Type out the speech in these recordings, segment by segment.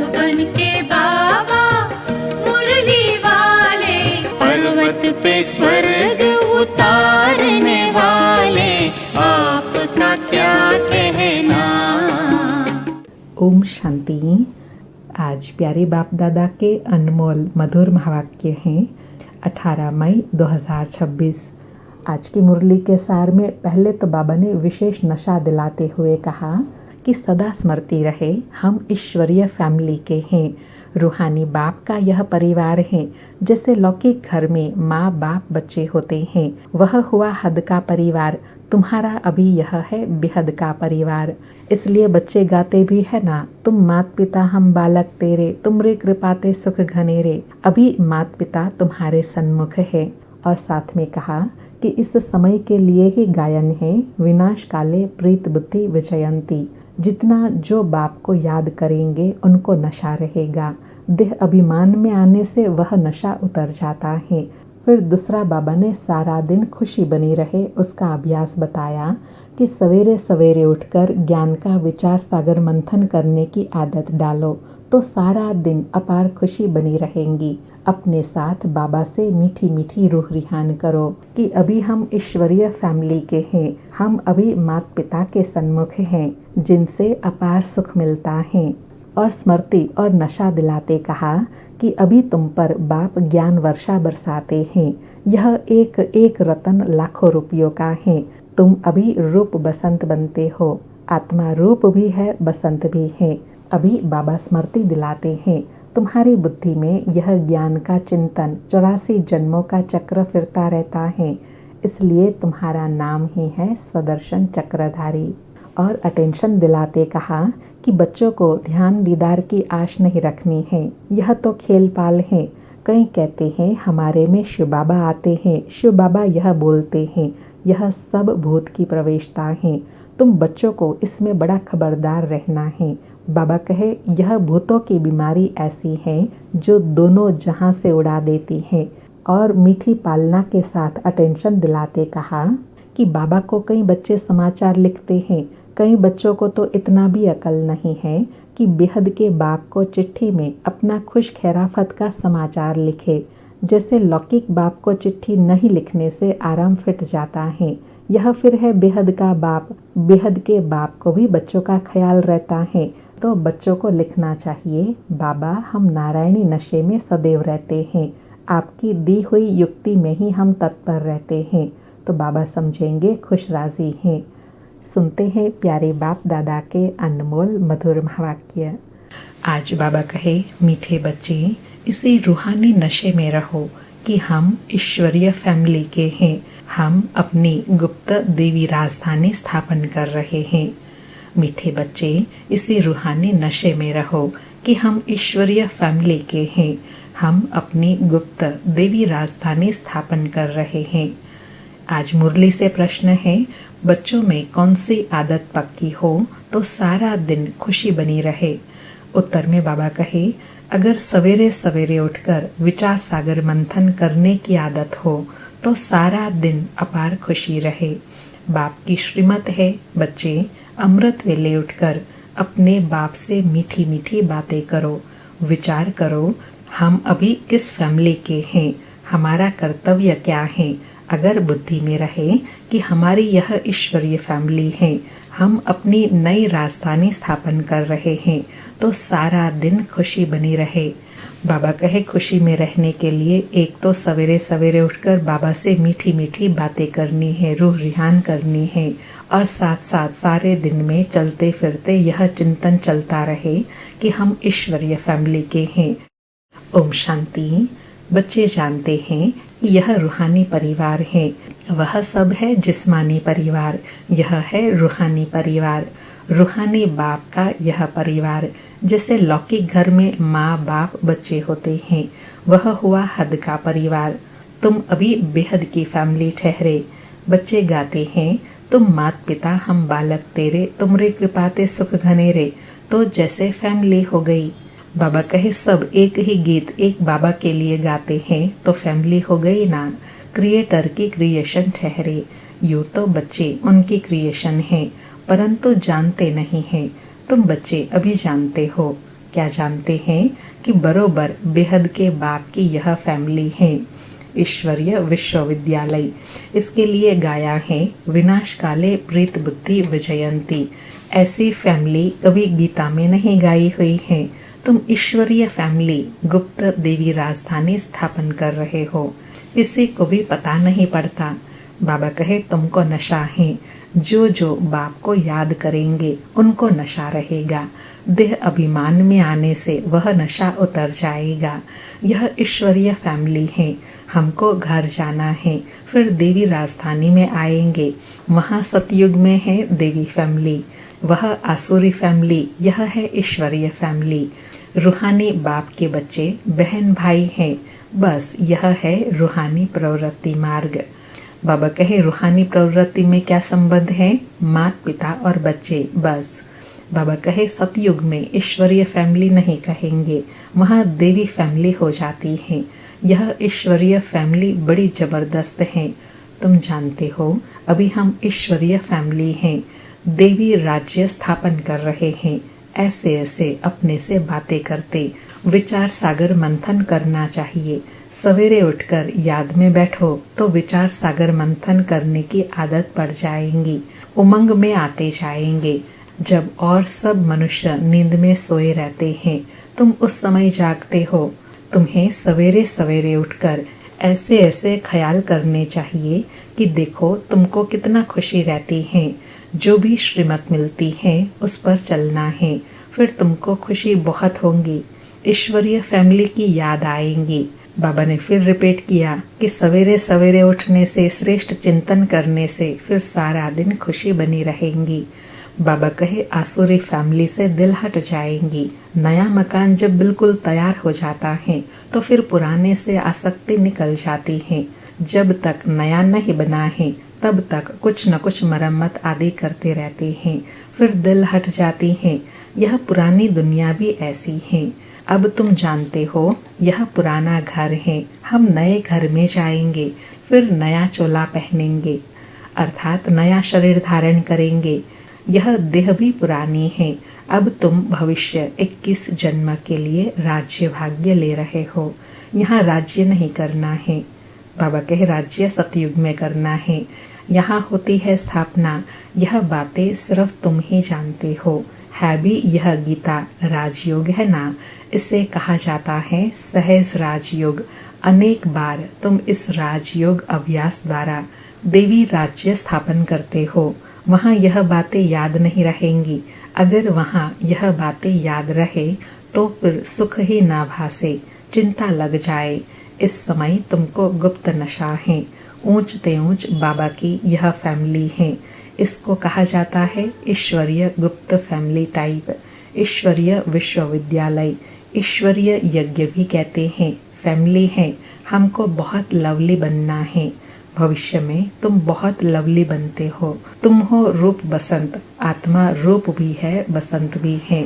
बनके बाबा मुरली वाले, पर्वत पे स्वर्ग उतारने वाले, आपका क्या कहना। ओम शांति। आज प्यारे बाप दादा के अनमोल मधुर महावाक्य हैं 18 मई 2026। आज की मुरली के सार में पहले तो बाबा ने विशेष नशा दिलाते हुए कहा कि सदा स्मृति रहे, हम ईश्वरीय फैमिली के हैं, रूहानी बाप का यह परिवार है। जैसे लौकिक घर में माँ बाप बच्चे होते हैं, वह हुआ हद का परिवार, तुम्हारा अभी यह है बेहद का परिवार। इसलिए बच्चे गाते भी है ना, तुम मात पिता हम बालक तेरे, तुमरे कृपाते सुख घनेरे। अभी मात पिता तुम्हारे सन्मुख है। और साथ में कहा कि इस समय के लिए ही गायन है, विनाश काले प्रीत बुद्धि विजयंती। जितना जो बाप को याद करेंगे उनको नशा रहेगा, देह अभिमान में आने से वह नशा उतर जाता है। फिर दूसरा बाबा ने सारा दिन खुशी बनी रहे उसका अभ्यास बताया कि सवेरे सवेरे उठकर ज्ञान का विचार सागर मंथन करने की आदत डालो तो सारा दिन अपार खुशी बनी रहेंगी। अपने साथ बाबा से मीठी मीठी रूह रिहान करो कि अभी हम ईश्वरीय फैमिली के हैं, हम अभी माता पिता के सन्मुख हैं जिनसे अपार सुख मिलता है। और स्मृति और नशा दिलाते कहा कि अभी तुम पर बाप ज्ञान वर्षा बरसाते हैं। यह एक एक रतन लाखों रुपयों का है। तुम अभी रूप बसंत बनते हो, आत्मा रूप भी है बसंत भी है। अभी बाबा स्मृति दिलाते हैं, तुम्हारी बुद्धि में यह ज्ञान का चिंतन 84 जन्मों का चक्र फिरता रहता है, इसलिए तुम्हारा नाम ही है स्वदर्शन चक्रधारी। और अटेंशन दिलाते कहा कि बच्चों को ध्यान दीदार की आश नहीं रखनी है, यह तो खेल पाल है। कई कहते हैं हमारे में शिव बाबा आते हैं, शिव बाबा यह बोलते हैं, यह सब भूत की प्रवेशता है। तुम बच्चों को इसमें बड़ा खबरदार रहना है। बाबा कहे यह भूतों की बीमारी ऐसी है जो दोनों जहां से उड़ा देती है। और मीठी पालना के साथ अटेंशन दिलाते कहा कि बाबा को कई बच्चे समाचार लिखते हैं, कई बच्चों को तो इतना भी अकल नहीं है कि बेहद के बाप को चिट्ठी में अपना खुश खैराफत का समाचार लिखे। जैसे लौकिक बाप को चिट्ठी नहीं लिखने से आराम फिट जाता है, यह फिर है बेहद का बाप। बेहद के बाप को भी बच्चों का ख्याल रहता है, तो बच्चों को लिखना चाहिए, बाबा हम नारायणी नशे में सदैव रहते हैं, आपकी दी हुई युक्ति में ही हम तत्पर रहते हैं। तो बाबा समझेंगे खुश राजी हैं। सुनते हैं प्यारे बाप दादा के अनमोल मधुर महावाक्य। आज बाबा कहे मीठे बच्चे इसी रूहानी नशे में रहो कि हम ईश्वरीय फैमिली के हैं, हम अपनी गुप्त देवी राजधानी स्थापन कर रहे हैं। मीठे बच्चे इसी रूहानी नशे में रहो कि हम ईश्वरीय फैमिली के हैं, हम अपनी गुप्त देवी राजधानी स्थापन कर रहे हैं। आज मुरली से प्रश्न है, बच्चों में कौन सी आदत पक्की हो तो सारा दिन खुशी बनी रहे। उत्तर में बाबा कहे अगर सवेरे सवेरे उठकर विचार सागर मंथन करने की आदत हो तो सारा दिन अपार खुशी रहे। बाप की श्रीमत है बच्चे अमृत वेले उठकर अपने बाप से मीठी मीठी बातें करो, विचार करो हम अभी किस फैमिली के हैं, हमारा कर्तव्य क्या है। अगर बुद्धि में रहे कि हमारी यह ईश्वरीय फैमिली है, हम अपनी नई राजधानी स्थापन कर रहे हैं तो सारा दिन खुशी बनी रहे। बाबा कहे खुशी में रहने के लिए एक तो सवेरे सवेरे उठकर बाबा से मीठी मीठी बातें करनी है, रूह रिहान करनी है, और साथ साथ सारे दिन में चलते फिरते यह चिंतन चलता रहे कि हम ईश्वरीय फैमिली के हैं। ओम शांति। बच्चे जानते हैं कि यह रूहानी परिवार है, वह सब है जिस्मानी परिवार, यह है रूहानी परिवार, रूहानी बाप का यह परिवार। जैसे लौकिक घर में माँ बाप बच्चे होते हैं, वह हुआ हद का परिवार। तुम अभी बेहद की फैमिली ठहरे। बच्चे गाते हैं तुम मात पिता हम बालक तेरे, तुमरे कृपाते सुख घनेरे। तो जैसे फैमिली हो गई। बाबा कहे सब एक ही गीत एक बाबा के लिए गाते हैं तो फैमिली हो गई ना, क्रिएटर की क्रिएशन ठहरे। यूँ तो बच्चे उनकी क्रिएशन है, परंतु जानते नहीं हैं। तुम बच्चे अभी जानते हो, क्या जानते हैं कि बरोबर बेहद के बाप की यह फैमिली है ईश्वरीय विश्वविद्यालय। इसके लिए गाया है विनाश काले प्रीत बुद्धि विजयंती। ऐसी फैमिली कभी गीता में नहीं गाई हुई है। तुम ईश्वरीय फैमिली गुप्त देवी राजधानी स्थापन कर रहे हो, किसी को भी पता नहीं पड़ता। बाबा कहे तुमको नशा है। जो जो बाप को याद करेंगे उनको नशा रहेगा। देह अभिमान में आने से वह नशा उतर जाएगा। यह ईश्वरीय फैमिली है। हमको घर जाना है, फिर देवी राजधानी में आएंगे। वहाँ सतयुग में है देवी फैमिली, वह आसुरी फैमिली, यह है ईश्वरीय फैमिली। रूहानी बाप के बच्चे बहन भाई हैं। बस यह है रूहानी प्रवृत्ति मार्ग। बाबा कहे रूहानी प्रवृत्ति में क्या संबंध है? माता पिता और बच्चे, बस। बाबा कहे सतयुग में ईश्वरीय फैमिली नहीं कहेंगे, वहाँ देवी फैमिली हो जाती है। यह ईश्वरीय फैमिली बड़ी जबरदस्त है। तुम जानते हो अभी हम ईश्वरीय फैमिली हैं, देवी राज्य स्थापन कर रहे हैं। ऐसे ऐसे अपने से बातें करते विचार सागर मंथन करना चाहिए। सवेरे उठकर याद में बैठो तो विचार सागर मंथन करने की आदत पड़ जाएंगी, उमंग में आते जाएंगे। जब और सब मनुष्य नींद में सोए रहते हैं, तुम उस समय जागते हो। तुम्हें सवेरे सवेरे उठकर ऐसे ऐसे ख्याल करने चाहिए कि देखो तुमको कितना खुशी रहती है। जो भी श्रीमत मिलती है उस पर चलना है, फिर तुमको खुशी बहुत होगी। ईश्वरीय फैमिली की याद आएंगी। बाबा ने फिर रिपीट किया कि सवेरे सवेरे उठने से, श्रेष्ठ चिंतन करने से फिर सारा दिन खुशी बनी रहेंगी। बाबा कहे आसुरी फैमिली से दिल हट जाएंगी। नया मकान जब बिल्कुल तैयार हो जाता है तो फिर पुराने से आसक्ति निकल जाती है। जब तक नया नहीं बना है तब तक कुछ न कुछ मरम्मत आदि करते रहते हैं, फिर दिल हट जाती है। यह पुरानी दुनिया भी ऐसी है। अब तुम जानते हो यह पुराना घर है, हम नए घर में जाएंगे, फिर नया चोला पहनेंगे, अर्थात नया शरीर धारण करेंगे। यह देह भी पुरानी है। अब तुम भविष्य 21 जन्म के लिए राज्य भाग्य ले रहे हो। यहाँ राज्य नहीं करना है। बाबा कहे राज्य सतयुग में करना है। यहाँ होती है स्थापना। यह बातें सिर्फ तुम ही जानते हो। है भी यह गीता राजयोग है ना, इसे कहा जाता है सहज राजयोग। अनेक बार तुम इस राजयोग अभ्यास द्वारा देवी राज्य स्थापन करते हो। वहाँ यह बातें याद नहीं रहेंगी। अगर वहाँ यह बातें याद रहे तो फिर सुख ही ना भासे, चिंता लग जाए। इस समय तुमको गुप्त नशा है। ऊंच ते ऊंच बाबा की यह फैमिली है। इसको कहा जाता है ईश्वरीय गुप्त फैमिली टाइप, ईश्वरीय विश्वविद्यालय, ईश्वरीय यज्ञ भी कहते हैं। फैमिली है। हमको बहुत लवली बनना है। भविष्य में तुम बहुत लवली बनते हो। तुम हो रूप बसंत। आत्मा रूप भी है, बसंत भी है।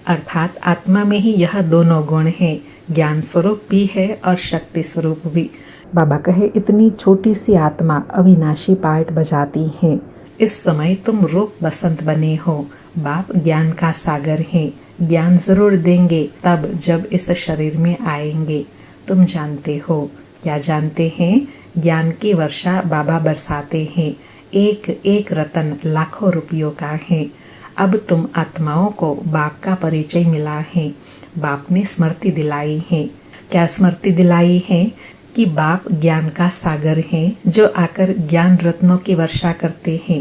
अर्थात आत्मा में ही यह दोनों गुण हैं, ज्ञान स्वरूप भी है और शक्ति स्वरूप भी। बाबा कहे इतनी छोटी सी आत्मा अविनाशी पार्ट बजाती है। इस समय तुम रूप बसंत बने हो। बाप ज्ञान का सागर है। ज्ञान जरूर देंगे तब जब इस शरीर में आएंगे। तुम जानते हो, क्या जानते हैं? ज्ञान की वर्षा बाबा बरसाते हैं। एक एक रतन लाखों रुपयों का है। अब तुम आत्माओं को बाप का परिचय मिला है। बाप ने स्मृति दिलाई है। क्या स्मृति दिलाई है? कि बाप ज्ञान का सागर है जो आकर ज्ञान रत्नों की वर्षा करते हैं।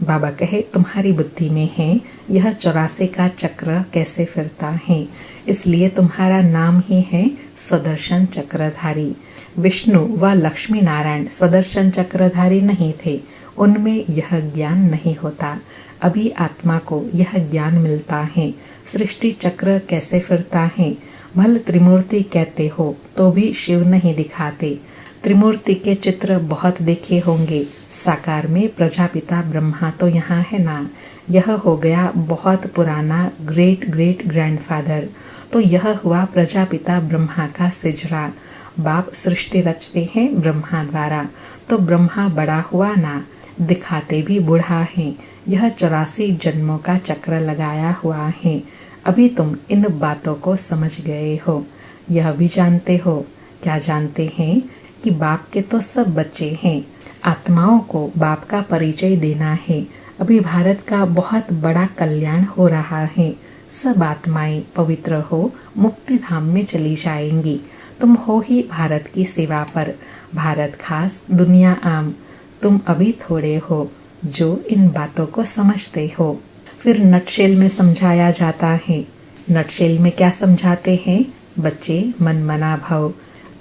बाबा कहे तुम्हारी बुद्धि में है यह 84 का चक्र कैसे फिरता है, इसलिए तुम्हारा नाम ही है स्वदर्शन चक्रधारी। विष्णु व लक्ष्मी नारायण स्वदर्शन चक्रधारी नहीं थे, उनमें यह ज्ञान नहीं होता। अभी आत्मा को यह ज्ञान मिलता है। सृष्टि चक्र कैसे फिरता है। भल त्रिमूर्ति कहते हो तो भी शिव नहीं दिखाते। त्रिमूर्ति के चित्र बहुत देखे होंगे। साकार में प्रजापिता ब्रह्मा तो यहाँ है ना। यह हो गया बहुत पुराना ग्रेट ग्रेट ग्रैंडफादर। तो यह हुआ प्रजापिता ब्रह्मा का सिजरा। बाप सृष्टि रचते हैं ब्रह्मा द्वारा, तो ब्रह्मा बड़ा हुआ ना, दिखाते भी बूढ़ा है। यह 84 जन्मों का चक्र लगाया हुआ है। अभी तुम इन बातों को समझ गए हो। यह भी जानते हो, क्या जानते हैं कि बाप के तो सब बच्चे हैं। आत्माओं को बाप का परिचय देना है। अभी भारत का बहुत बड़ा कल्याण हो रहा है। सब आत्माएं पवित्र हो मुक्ति धाम में चली जाएंगी। तुम हो ही भारत की सेवा पर। भारत खास, दुनिया आम। तुम अभी थोड़े हो जो इन बातों को समझते हो। फिर नटशेल में समझाया जाता है। नटशेल में क्या समझाते हैं बच्चे? मन मना भव।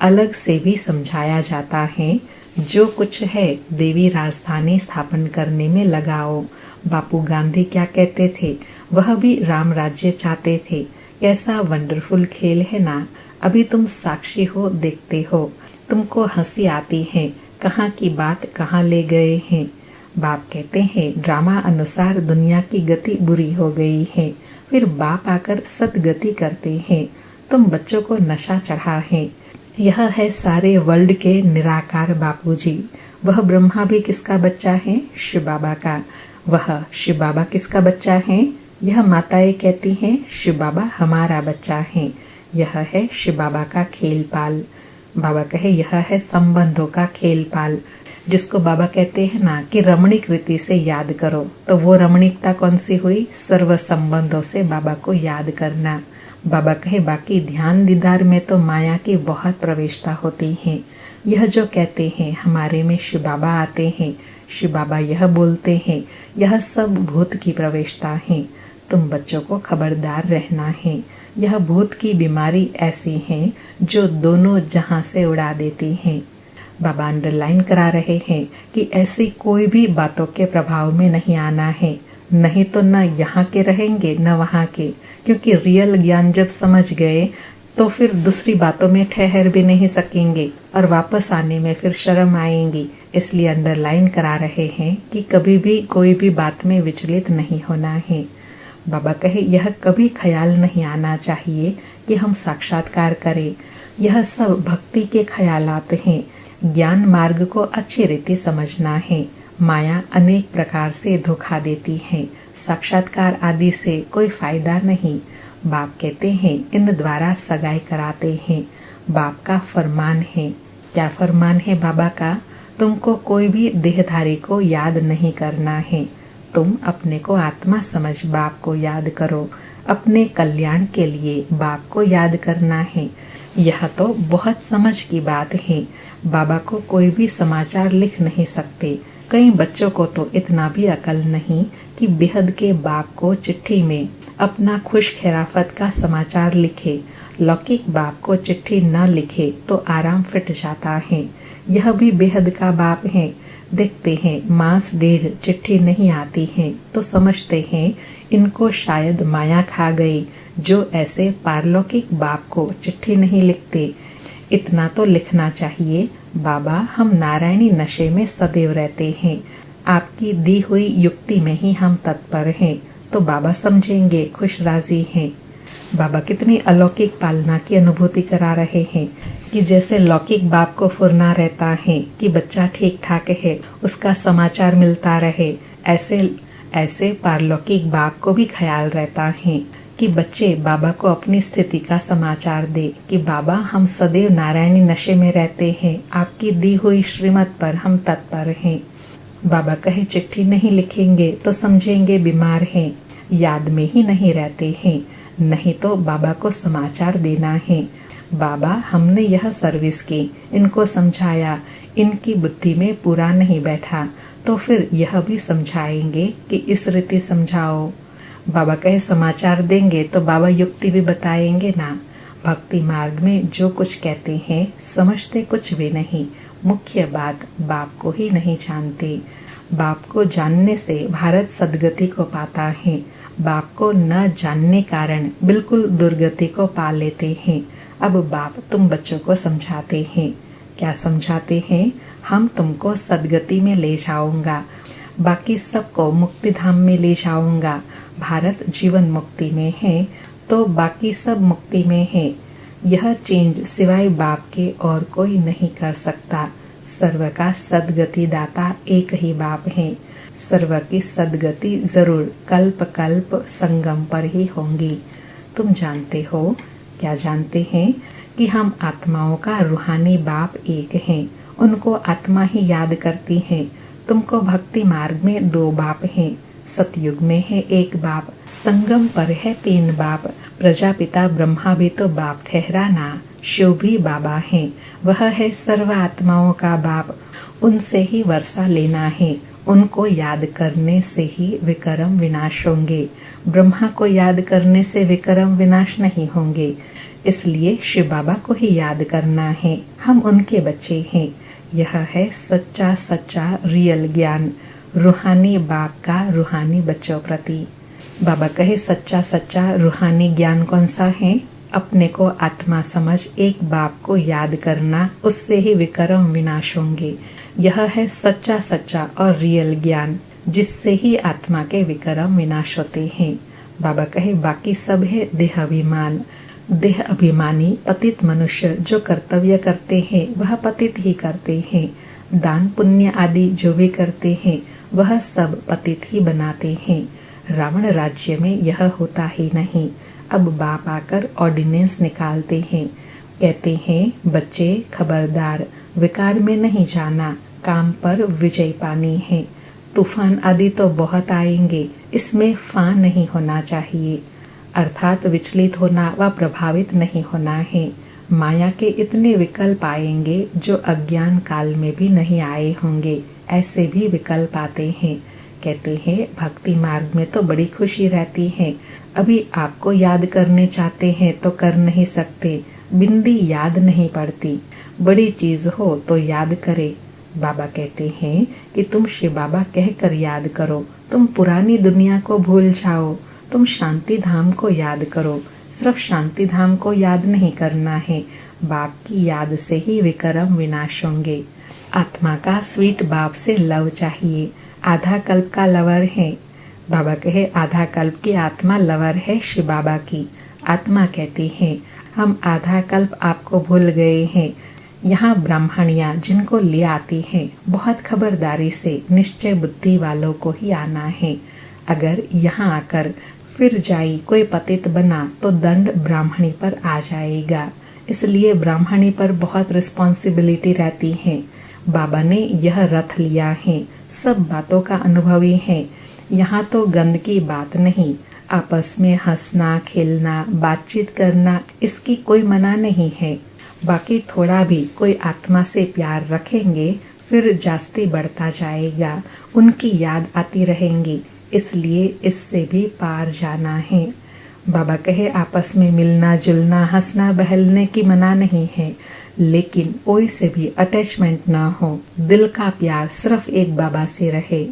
अलग से भी समझाया जाता है, जो कुछ है देवी राजधानी स्थापन करने में लगाओ। बापू गांधी क्या कहते थे? वह भी राम राज्य चाहते थे। कैसा वंडरफुल खेल है ना। अभी तुम साक्षी हो, देखते हो। तुमको हंसी आती है, कहाँ की बात कहाँ ले गए हैं। बाप कहते हैं ड्रामा अनुसार दुनिया की गति बुरी हो गई है। फिर बाप आकर सदगति करते हैं। तुम बच्चों को नशा चढ़ा है। यह है सारे वर्ल्ड के निराकार बापूजी। वह ब्रह्मा भी किसका बच्चा है? शिव बाबा का। वह शिव बाबा किसका बच्चा है? यह माताएं कहती हैं शिव बाबा हमारा बच्चा है। यह है शिव बाबा का खेल पाल। बाबा कहे यह है संबंधों का खेल पाल। जिसको बाबा कहते हैं ना कि रमणीक रीति से याद करो, तो वो रमणीकता कौन सी हुई? सर्व संबंधों से बाबा को याद करना। बाबा कहे बाकी ध्यान दीदार में तो माया की बहुत प्रवेशता होती है। यह जो कहते हैं हमारे में शिव बाबा आते हैं, शिव बाबा यह बोलते हैं, यह सब भूत की प्रवेशता है। तुम बच्चों को खबरदार रहना है। यह भूत की बीमारी ऐसी है जो दोनों जहां से उड़ा देती है। बाबा अंडरलाइन करा रहे हैं कि ऐसी कोई भी बातों के प्रभाव में नहीं आना है। नहीं तो न यहाँ के रहेंगे न वहाँ के, क्योंकि रियल ज्ञान जब समझ गए तो फिर दूसरी बातों में ठहर भी नहीं सकेंगे और वापस आने में फिर शर्म आएंगी। इसलिए अंडरलाइन करा रहे हैं कि कभी भी कोई भी बात में विचलित नहीं होना है। बाबा कहे यह कभी ख्याल नहीं आना चाहिए कि हम साक्षात्कार करें। यह सब भक्ति के ख्यालात हैं। ज्ञान मार्ग को अच्छी रीति समझना है। माया अनेक प्रकार से धोखा देती है। साक्षात्कार आदि से कोई फायदा नहीं। बाप कहते हैं इन द्वारा सगाई कराते हैं। बाप का फरमान है। क्या फरमान है बाबा का? तुमको कोई भी देहधारी को याद नहीं करना है। तुम अपने को आत्मा समझ बाप को याद करो। अपने कल्याण के लिए बाप को याद करना है। यह तो बहुत समझ की बात है। बाबा को कोई भी समाचार लिख नहीं सकते। कई बच्चों को तो इतना भी अकल नहीं कि बेहद के बाप को चिट्ठी में अपना खुश खैराफत का समाचार लिखे। लौकिक बाप को चिट्ठी न लिखे तो आराम फिट जाता है। यह भी बेहद का बाप है। देखते हैं मास डेढ़ चिट्ठी नहीं आती है तो समझते हैं इनको शायद माया खा गई, जो ऐसे पारलौकिक बाप को चिट्ठी नहीं लिखते। इतना तो लिखना चाहिए, बाबा हम नारायणी नशे में सदैव रहते हैं। आपकी दी हुई युक्ति में ही हम तत्पर हैं, तो बाबा समझेंगे, खुश राजी हैं। बाबा कितनी अलौकिक पालना की अनुभूति करा रहे हैं कि जैसे लौकिक बाप को फुरना रहता है कि बच्चा ठीक ठाक है, उसका समाचार मिलता रहे, ऐसे पारलौकिक बाप को भी ख्याल रहता है कि बच्चे बाबा को अपनी स्थिति का समाचार दे कि बाबा हम सदैव नारायणी नशे में रहते हैं, आपकी दी हुई श्रीमत पर हम तत्पर हैं। बाबा कहे चिट्ठी नहीं लिखेंगे तो समझेंगे बीमार हैं, याद में ही नहीं रहते हैं। नहीं तो बाबा को समाचार देना है। बाबा हमने यह सर्विस की, इनको समझाया, इनकी बुद्धि में पूरा नहीं बैठा तो फिर यह भी समझाएंगे कि इस रीति समझाओ। बाबा कहे समाचार देंगे तो बाबा युक्ति भी बताएंगे ना। भक्ति मार्ग में जो कुछ कहते हैं समझते कुछ भी नहीं। मुख्य बात बाप को ही नहीं जानते। बाप को जानने से भारत सदगति को पाता है। बाप को न जानने कारण बिल्कुल दुर्गति को पा लेते हैं। अब बाप तुम बच्चों को समझाते हैं। क्या समझाते हैं? हम तुमको सदगति में ले जाऊंगा, बाकी सबको मुक्ति धाम में ले जाऊंगा। भारत जीवन मुक्ति में है तो बाकी सब मुक्ति में है। यह चेंज सिवाय बाप के और कोई नहीं कर सकता। सर्व का सदगति दाता एक ही बाप है। सर्व की सदगति जरूर कल्प कल्प संगम पर ही होंगी। तुम जानते हो, क्या जानते हैं कि हम आत्माओं का रूहानी बाप एक हैं। उनको आत्मा ही याद करती है। तुमको भक्ति मार्ग में 2 बाप हैं। सतयुग में है 1 बाप, संगम पर है 3 बाप। प्रजापिता ब्रह्मा भी तो बाप ठहरा ना, शिव भी बाबा है। वह है सर्व आत्माओं का बाप। उनसे ही वर्षा लेना है। उनको याद करने से ही विक्रम विनाश होंगे। ब्रह्मा को याद करने से विक्रम विनाश नहीं होंगे। इसलिए शिव बाबा को ही याद करना है। हम उनके बच्चे हैं। यह है सच्चा सच्चा रियल ज्ञान, रूहानी बाप का रूहानी बच्चों प्रति। बाबा कहे सच्चा सच्चा रूहानी ज्ञान कौन सा है? अपने को आत्मा समझ एक बाप को याद करना, उससे ही विक्रम विनाश होंगे। यह है सच्चा सच्चा और रियल ज्ञान, जिससे ही आत्मा के विक्रम विनाश होते हैं। बाबा कहे बाकी सब है देह अभिमान। देह अभिमानी पतित मनुष्य जो कर्तव्य करते हैं वह पतित ही करते हैं। दान पुण्य आदि जो भी करते हैं वह सब पतित ही बनाते हैं। रावण राज्य में यह होता ही नहीं। अब बाप आकर ऑर्डिनेंस निकालते हैं। कहते हैं बच्चे खबरदार, विकार में नहीं जाना, काम पर विजय पानी है। तूफान आदि तो बहुत आएंगे, इसमें फा नहीं होना चाहिए, अर्थात विचलित होना व प्रभावित नहीं होना है। माया के इतने विकल्प आएंगे जो अज्ञान काल में भी नहीं आए होंगे, ऐसे भी विकल्प आते हैं। कहते हैं भक्ति मार्ग में तो बड़ी खुशी रहती है। अभी आपको याद करने चाहते हैं तो कर नहीं सकते, बिंदी याद नहीं पड़ती। बड़ी चीज हो तो याद करे। बाबा कहते हैं कि तुम शिव बाबा कहकर याद करो। तुम पुरानी दुनिया को भूल जाओ। तुम शांति धाम को याद करो। सिर्फ शांति धाम को याद नहीं करना है, बाप की याद से ही विक्रम विनाश होंगे। आत्मा का स्वीट बाप से लव चाहिए। आधा कल्प का लवर है। बाबा कहे आधा कल्प की आत्मा लवर है शिव बाबा की। आत्मा कहती है हम आधा कल्प आपको भूल गए हैं। यहाँ ब्राह्मणियाँ जिनको ले आती हैं बहुत खबरदारी से निश्चय बुद्धि वालों को ही आना है। अगर यहाँ आकर फिर जाई कोई पतित बना तो दंड ब्राह्मणी पर आ जाएगा। इसलिए ब्राह्मणी पर बहुत रिस्पॉन्सिबिलिटी रहती है। बाबा ने यह रथ लिया है, सब बातों का अनुभवी है। यहाँ तो गंद की बात नहीं, आपस में हंसना खेलना बातचीत करना इसकी कोई मना नहीं है। बाकी थोड़ा भी कोई आत्मा से प्यार रखेंगे फिर जास्ती बढ़ता जाएगा, उनकी याद आती रहेंगी। इसलिए इससे भी पार जाना है। बाबा कहे आपस में मिलना जुलना हंसना बहलने की मना नहीं है, लेकिन कोई से भी अटैचमेंट ना हो। दिल का प्यार सिर्फ एक बाबा से रहे।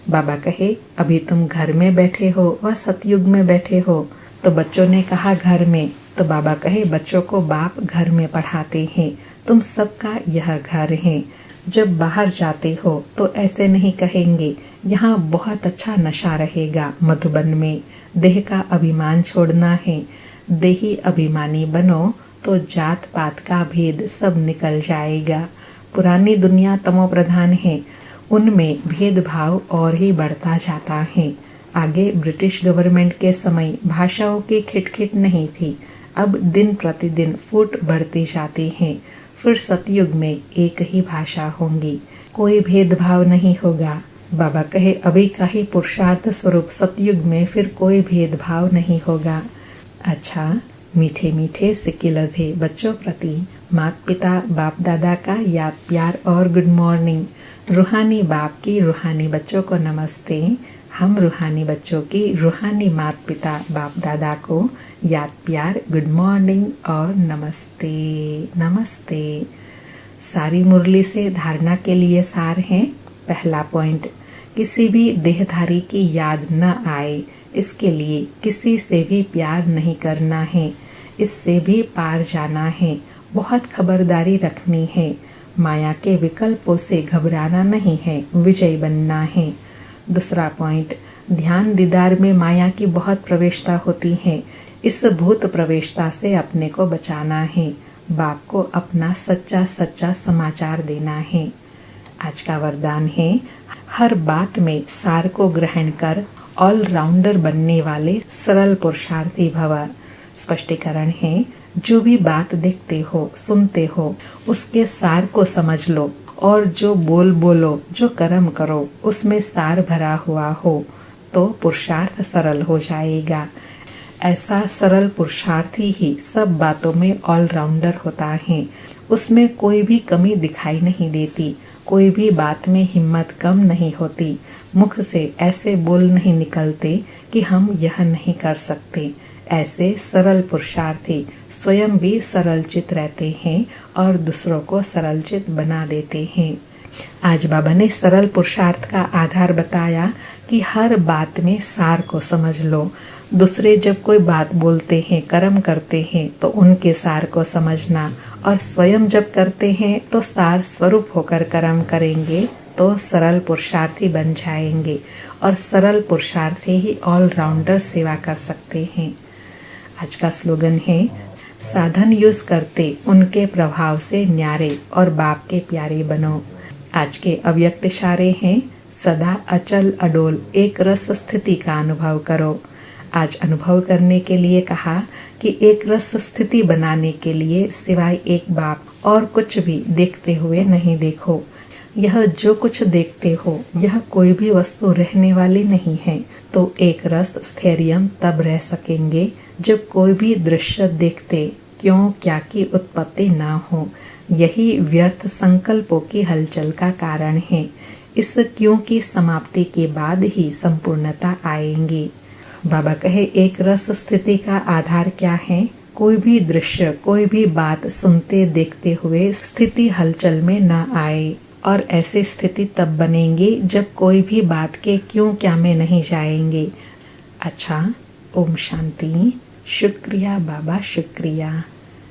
बाबा कहे अभी तुम घर में बैठे हो व सतयुग में बैठे हो। तो बच्चों ने कहा घर में। तो बाबा कहे बच्चों को बाप घर में पढ़ाते हैं, तुम सबका यह घर है। जब बाहर जाते हो तो ऐसे नहीं कहेंगे यहाँ बहुत अच्छा नशा रहेगा मधुबन में। देह का अभिमान छोड़ना है। देही अभिमानी बनो तो जात पात का भेद सब निकल जाएगा। पुरानी दुनिया तमो प्रधान है, उनमें भेदभाव और ही बढ़ता जाता है। आगे ब्रिटिश गवर्नमेंट के समय भाषाओं की खिटखिट नहीं थी, अब दिन प्रतिदिन फुट बढ़ती जाती है। फिर सतयुग में एक ही भाषा होंगी, कोई भेदभाव नहीं होगा। बाबा कहे अभी का ही पुरुषार्थ स्वरूप सतयुग में फिर कोई भेदभाव नहीं होगा। अच्छा, मीठे मीठे सिक्के लधे बच्चों प्रति माता पिता बाप दादा का याद प्यार और गुड मॉर्निंग। रूहानी बाप की रूहानी बच्चों को नमस्ते। हम रूहानी बच्चों की रूहानी माता पिता बाप दादा को याद प्यार गुड मॉर्निंग और नमस्ते नमस्ते। सारी मुरली से धारणा के लिए सार है। पहला पॉइंट, किसी भी देहधारी की याद न आए, इसके लिए किसी से भी प्यार नहीं करना है। इससे भी पार जाना है। बहुत खबरदारी रखनी है। माया के विकल्पों से घबराना नहीं है, विजय बनना है। दूसरा पॉइंट, ध्यान दीदार में माया की बहुत प्रवेशता होती है। इस भूत प्रवेशता से अपने को बचाना है। बाप को अपना सच्चा सच्चा समाचार देना है। आज का वरदान है, हर बात में सार को ग्रहण कर ऑलराउंडर बनने वाले सरल पुरुषार्थी भव। स्पष्टीकरण है, जो भी बात देखते हो, सुनते हो, उसके सार को समझ लो और जो बोलो, जो कर्म करो, उसमें सार भरा हुआ हो तो पुरुषार्थ सरल हो जाएगा। ऐसा सरल पुरुषार्थी ही सब बातों में ऑलराउंडर होता है। उसमें कोई भी कमी दिखाई नहीं देती, कोई भी बात में हिम्मत कम नहीं होती, मुख से ऐसे बोल नहीं निकलते कि हम यह नहीं कर सकते। ऐसे सरल पुरुषार्थी स्वयं भी सरल चित रहते हैं और दूसरों को सरल चित बना देते हैं। आज बाबा ने सरल पुरुषार्थ का आधार बताया कि हर बात में सार को समझ लो। दूसरे जब कोई बात बोलते हैं, कर्म करते हैं तो उनके सार को समझना, और स्वयं जब करते हैं तो सार स्वरूप होकर कर्म करेंगे तो सरल पुरुषार्थी बन जाएंगे, और सरल पुरुषार्थी ही ऑलराउंडर सेवा कर सकते हैं। आज का स्लोगन है, साधन यूज करते उनके प्रभाव से न्यारे और बाप के प्यारे बनो। आज के अव्यक्त इशारे हैं, सदा अचल अडोल एक रस स्थिति का अनुभव करो। आज अनुभव करने के लिए कहा कि एक रस स्थिति बनाने के लिए सिवाय एक बाप और कुछ भी देखते हुए नहीं देखो। यह जो कुछ देखते हो यह कोई भी वस्तु रहने वाली नहीं है, तो एक रस स्थैर्यम तब रह सकेंगे जब कोई भी दृश्य देखते क्यों क्या की उत्पत्ति ना हो। यही व्यर्थ संकल्पों की हलचल का कारण है। इस क्यों की समाप्ति के बाद ही संपूर्णता आएंगी। बाबा कहे, एक रस स्थिति का आधार क्या है? कोई भी दृश्य, कोई भी बात सुनते देखते हुए स्थिति हलचल में न आए, और ऐसी स्थिति तब बनेंगी जब कोई भी बात के क्यों क्या में नहीं जाएंगे। अच्छा, ओम शांति। शुक्रिया बाबा, शुक्रिया।